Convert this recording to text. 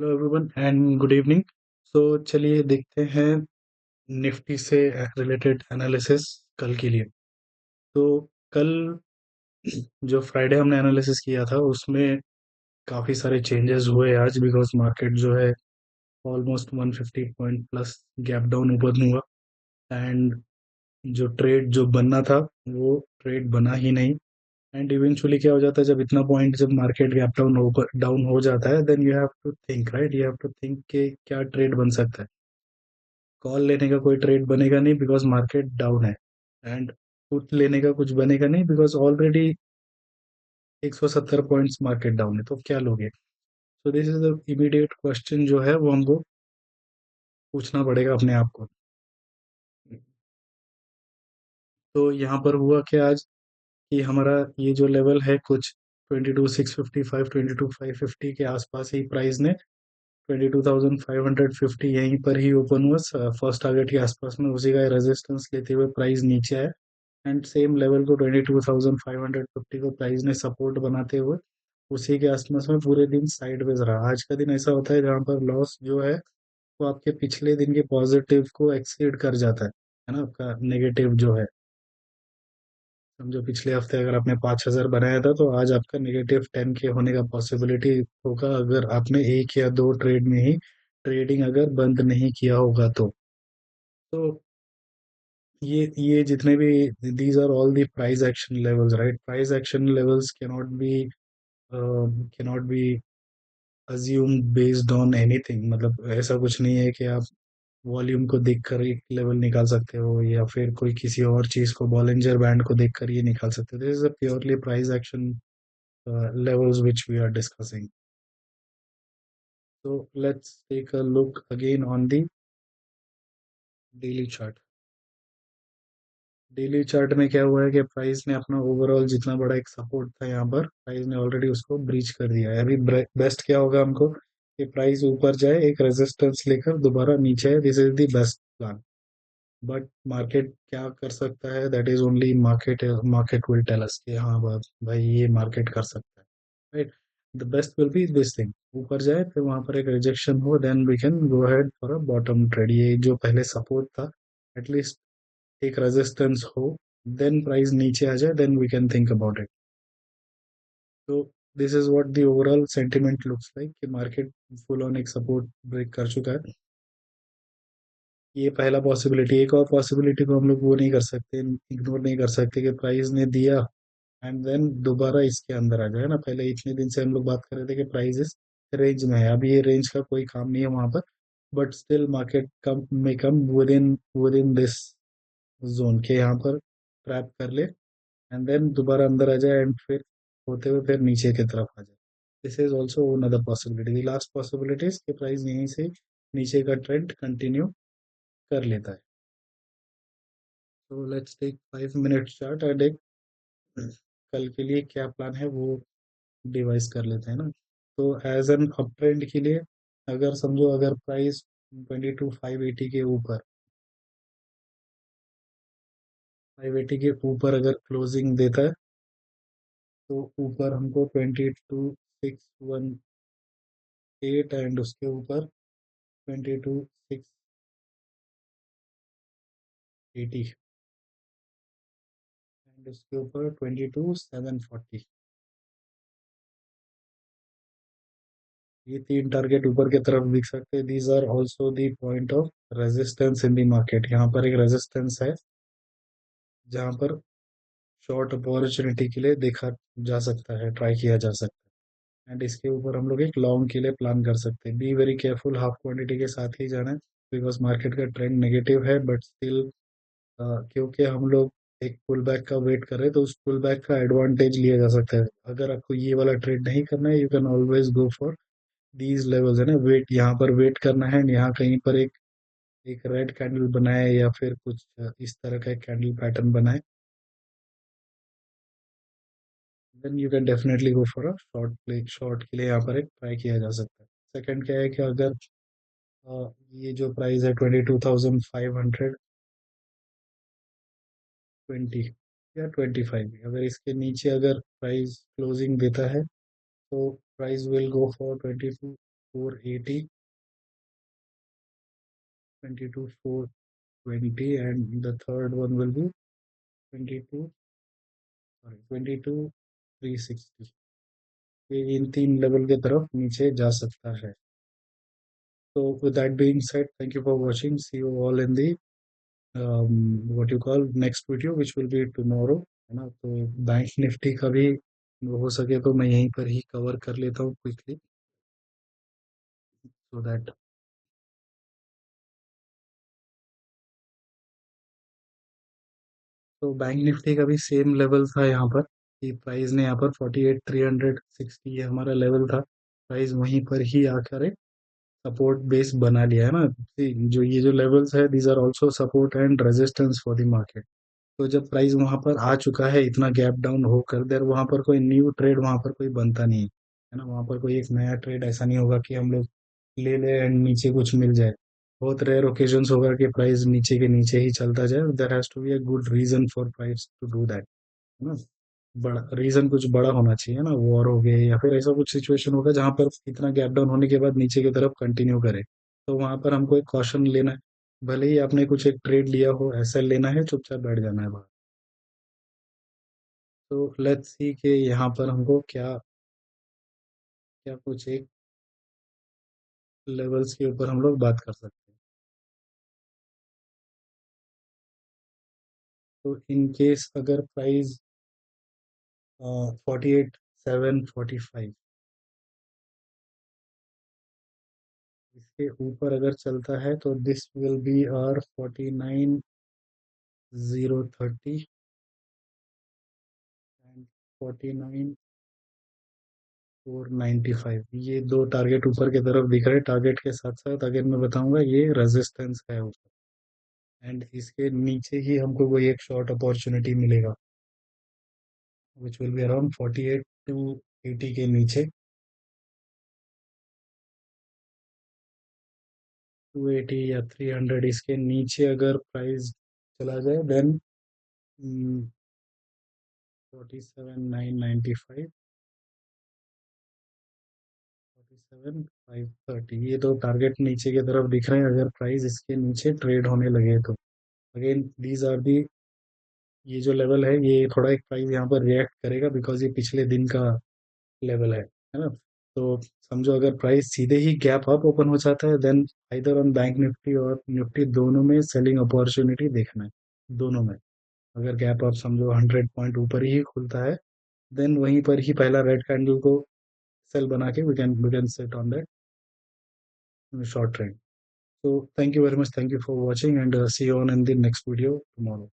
Hello everyone and good evening. So चलिए देखते हैं निफ्टी से रिलेटेड एनालिसिस कल के लिए। तो कल जो फ्राइडे हमने एनालिसिस किया था उसमें काफ़ी सारे चेंजेस हुए आज, बिकॉज मार्केट जो है almost 150 point plus gap down open हुआ। एंड जो ट्रेड जो बनना था वो ट्रेड बना ही नहीं। एंड इवेंचुअली क्या हो जाता है, जब इतना पॉइंट जब मार्केट गैप डाउन डाउन हो जाता है, then you have to think, right, you have to think कि क्या ट्रेड बन सकता है। कॉल लेने का कोई ट्रेड बनेगा नहीं बिकॉज मार्केट डाउन है। एंड पुट लेने का कुछ बनेगा नहीं because already 170 points market down है, तो क्या लोगे। So this is the immediate question जो है वो हमको पूछना पड़ेगा अपने आप को। तो यहाँ पर हुआ कि आज कि हमारा ये जो लेवल है कुछ 22,655 22,550 के आसपास ही प्राइस ने 22,550 यहीं पर ही ओपन हुआ फर्स्ट टारगेट के आसपास में, उसी का रेजिस्टेंस लेते हुए प्राइस नीचे आया। एंड सेम लेवल को 22,550 को प्राइस ने सपोर्ट बनाते हुए उसी के आसपास में पूरे दिन साइडवेज रहा। आज का दिन ऐसा होता है जहाँ पर लॉस जो है वो आपके पिछले दिन के पॉजिटिव को एक्सीड कर जाता है ना, आपका नेगेटिव जो है। समझो पिछले हफ्ते अगर आपने 5,000 बनाया था तो आज आपका -10 के होने का पॉसिबिलिटी होगा, अगर आपने एक या दो ट्रेड में ही ट्रेडिंग अगर बंद नहीं किया होगा तो ये जितने भी these are all the price action levels, right. Price action levels cannot be assume based on anything. मतलब ऐसा कुछ नहीं है कि आप वॉल्यूम को देखकर एक लेवल निकाल सकते हो या फिर कोई किसी और चीज को बॉलिंजर बैंड को देखकर ये निकाल सकते हो। This is a purely price action levels which we are discussing. So let's take a look again on the daily chart. Daily chart में क्या हुआ है कि प्राइस ने अपना ओवरऑल जितना बड़ा एक सपोर्ट था यहाँ पर, प्राइस ने ऑलरेडी उसको ब्रीच कर दिया है। अभी बेस्ट क्या होगा हमको कि प्राइस ऊपर जाए, एक रेजिस्टेंस लेकर दोबारा नीचे आए। This is the best plan. But market क्या कर सकता है, that is only market. Market will tell us कि हाँ भाई ये मार्केट कर सकता है, right. The best will be this thing, ऊपर जाए फिर वहां पर एक रिजेक्शन हो, then we can go ahead for a bottom trade. ये जो पहले सपोर्ट था एटलीस्ट एक रेजिस्टेंस हो, देन प्राइस नीचे आ जाए, then we can think about it. तो this is what the overall sentiment looks like कि मार्केट फुल ऑन एक सपोर्ट ब्रेक कर चुका है। ये पहला पॉसिबिलिटी। एक और पॉसिबिलिटी को हम लोग वो नहीं कर सकते, इग्नोर नहीं कर सकते कि प्राइस ने दिया एंड देन दोबारा इसके अंदर आ जाए ना। पहले इतने दिन से हम लोग बात कर रहे थे कि प्राइस इस रेंज में है, अभी ये रेंज का कोई काम नहीं है वहां पर। बट स्टिल मार्केट कम में come with in this zone के यहाँ पर ट्रैप कर ले एंड देन दोबारा अंदर आ जाए एंड फिर होते हुए फिर नीचे की तरफ आ जाए। This is also another possibility. The last possibility is कि प्राइस यहीं से नीचे का ट्रेंड कंटिन्यू कर लेता है। तो let's take 5 minute chart and एक कल के लिए क्या प्लान है वो डिवाइस कर लेते हैं ना। तो एज एन अप ट्रेंड के लिए, अगर समझो अगर प्राइस 22,580 के ऊपर, 580 के ऊपर अगर क्लोजिंग देता है तो ऊपर हमको 22,618 एंड उसके ऊपर 22,680 एंड उसके ऊपर 22,740। ये तीन टारगेट ऊपर की तरफ दिख सकते हैं। These are also the point of resistance in the market. यहाँ पर एक रेजिस्टेंस है जहाँ पर शॉर्ट अपॉर्चुनिटी के लिए देखा जा सकता है, ट्राई किया जा सकता है। एंड इसके ऊपर हम लोग एक लॉन्ग के लिए प्लान कर सकते हैं। Be very careful, half quantity के साथ ही जाना है बिकॉज मार्केट का ट्रेंड नेगेटिव है। बट स्टिल क्योंकि हम लोग एक पुल बैक का वेट कर रहे हैं तो उस पुल बैक का एडवांटेज लिया जा सकता है। अगर आपको ये वाला ट्रेड नहीं करना है, you can always go for these levels, है ना। वेट, यहाँ पर वेट करना है, यहाँ कहीं पर एक एक रेड कैंडल बनाए या फिर कुछ इस तरह का एक कैंडल पैटर्न बनाए, then you can definitely go for a short play. Short के लिए यहाँ पर एक ट्राई किया जा सकता है। सेकंड क्या है कि अगर ये जो प्राइस है 22,520 या 25, अगर इसके नीचे अगर प्राइस क्लोजिंग देता है तो price will go for 22 480, 22 420, and the third one will be 22, sorry, 22 360। ये इन तीन लेवल के तरफ नीचे जा सकता है। So with that being said, thank you for watching. See you all in the what you call next video, which will be tomorrow, है ना। तो बैंक निफ्टी का भी हो सके तो मैं यहीं पर ही कवर कर लेता हूँ क्विकली, सो दैट। तो बैंक निफ्टी का भी सेम लेवल था यहाँ पर, कि प्राइस ने यहाँ पर 48,360 ये हमारा लेवल था। प्राइस वहीं पर ही आकर एक सपोर्ट बेस बना लिया है ना। See, जो ये जो लेवल्स है, these are also support and resistance for the market. तो जब प्राइस वहां पर आ चुका है इतना गैप डाउन होकर, देर वहां पर कोई न्यू ट्रेड वहां पर कोई बनता नहीं है ना। वहां पर कोई एक नया ट्रेड ऐसा नहीं होगा कि हम लोग ले ले एंड नीचे कुछ मिल जाए। बहुत रेयर ओकेजन्स होगा कि प्राइस नीचे के नीचे ही चलता जाए। There has to be a good reason for price to do that, है ना। बड़ा रीजन कुछ बड़ा होना चाहिए ना, वॉर हो गए या फिर ऐसा कुछ सिचुएशन होगा जहां पर इतना गैप डाउन होने के बाद नीचे की तरफ कंटिन्यू करे, तो वहां पर हमको एक कॉशन लेना है। भले ही आपने कुछ एक ट्रेड लिया हो, ऐसा लेना है, चुपचाप बैठ जाना है बाहर। तो लेट्स सी कि यहाँ पर हमको क्या क्या कुछ एक लेवल्स के ऊपर हम लोग बात कर सकते हैं। तो इन केस अगर प्राइस 48,745 इसके ऊपर अगर चलता है, तो this will be our 49,030 and 49,495। ये दो टारगेट ऊपर की तरफ दिख रहे हैं। टारगेट के साथ साथ अगर मैं बताऊंगा ये रेजिस्टेंस है ऊपर, एंड इसके नीचे ही हमको कोई एक शॉर्ट अपॉर्चुनिटी मिलेगा, which will be around 48 to 80 के नीचे। 280 या 300 इसके नीचे अगर प्राइस चला जाए, देन 47,995, 47,530, ये दो टारगेट नीचे की तरफ दिख रहे हैं अगर प्राइस इसके नीचे ट्रेड होने लगे तो। अगेन दीज आर दी, ये जो लेवल है ये थोड़ा एक प्राइस यहाँ पर रिएक्ट करेगा, बिकॉज ये पिछले दिन का लेवल है ना। तो समझो अगर प्राइस सीधे ही गैप अप ओपन हो जाता है, then either on bank Nifty और निफ्टी दोनों में सेलिंग अपॉर्चुनिटी देखना है, दोनों में। अगर गैप अप समझो 100 पॉइंट ऊपर ही खुलता है, देन वहीं पर ही पहला रेड कैंडल को सेल बना के we can set on that short trend. So thank you very much, thank you for watching, and see you on in the next video tomorrow.